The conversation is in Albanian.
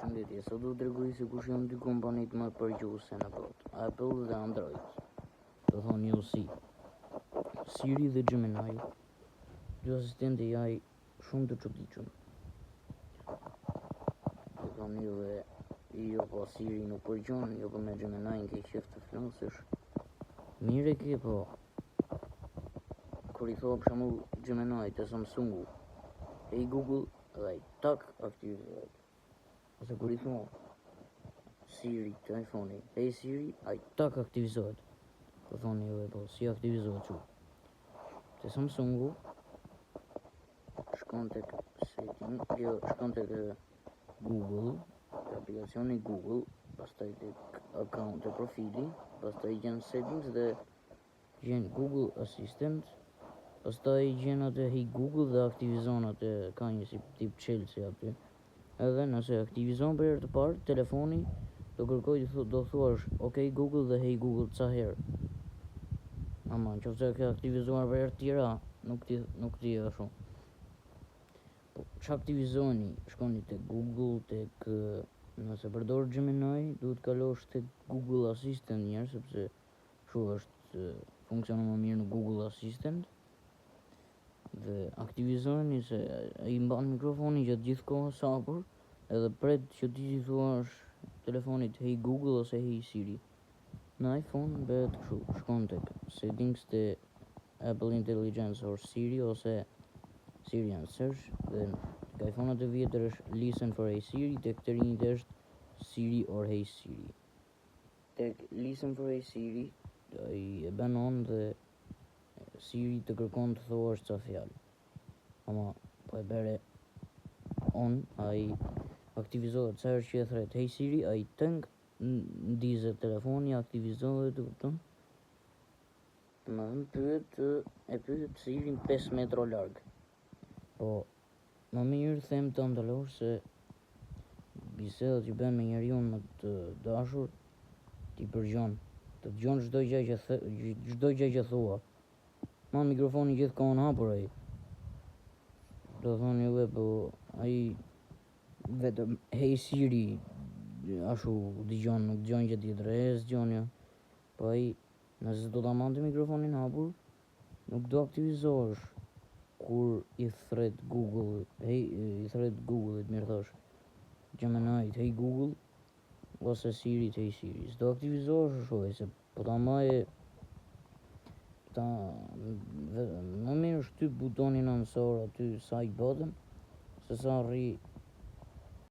Përshëndetje, sot do t'rregoj se kush janë dy kompanitë më përgjuese në botë, Apple dhe Android. Do thoni ju si Siri dhe Gemini, dy asistentë AI shumë të çuditshëm. Do thoni ju dhe jo po Siri nuk përgjon, jo po me Gemini ke qef të flasësh. Mire ke po. Kur I thua për shembull Gemini te Samsungu, hey Google, dhe ai tak aktivizohet. Ose kur I thua Siri të iPhone-i, hey Siri, ai tak aktivizohet. Do thoni ju po si aktivizohet kështu. Te Samsungu shkon tek setting, shkon tek Google, aplikacioni Google, pastaj tek account e profili, pastaj gjen settings dhe gjen Google Assistant, pastaj gjen atë hey Google dhe aktivizon atë, ka një si tip Chelsea aty. Edhe nëse aktivizon për herë të parë, telefoni do kërkoj do thuash ok Google dhe hey Google ca herë. Ama nëse ke aktivizuar për herë të tjera, nuk ti ashtu. Po ç'a aktivizoni, shkoni tek Google, tek nëse përdor Gemini, duhet kalosh tek Google Assistant njerë, sepse kështu është funksionon më mirë në Google Assistant. Dhe aktivizoni se ai mban mikrofonin gjatë gjithë kohës hapur, edhe pret që ti I thuash telefonit hey Google ose hey Siri. Në iPhone bëhet kështu, shkon tek settings te Apple Intelligence or Siri ose Siri and Search, dhe tek iPhone-at e vjetër është Listen for Hey Siri, tek të rinjt është Siri or Hey Siri. Tek Listen for Hey Siri ai e bën on dhe Siri të kërkon të thuash ca fjalë. Ama po e bëre on, ai aktivizohet sa herë që e thret hey Siri, ai tëng ndizet telefoni, aktivizohet, e kupton? Më pyet Sirin 5 metra larg. Po më mirë them të ndalosh se bisedat që bën me njeriu më të dashur ti përgjon, të dëgjon çdo gjë që thua. Ma mikrofoni gjithkohon hapur ai. Do thoni juve po ai vetëm hey Siri ashtu dëgjon, nuk dëgjon gjë tjetër, s'dëgjon ja. Po ai nëse do ta mante mikrofonin hapur, nuk do aktivizohesh kur I thret Google, I thret Google-it, mirë thash, Gemini, hey Google, ose Siri, hey Siri, s'do aktivizohesh ashtu, se po ta maje më mirë shtyp butonin ansor aty side button, se sa rri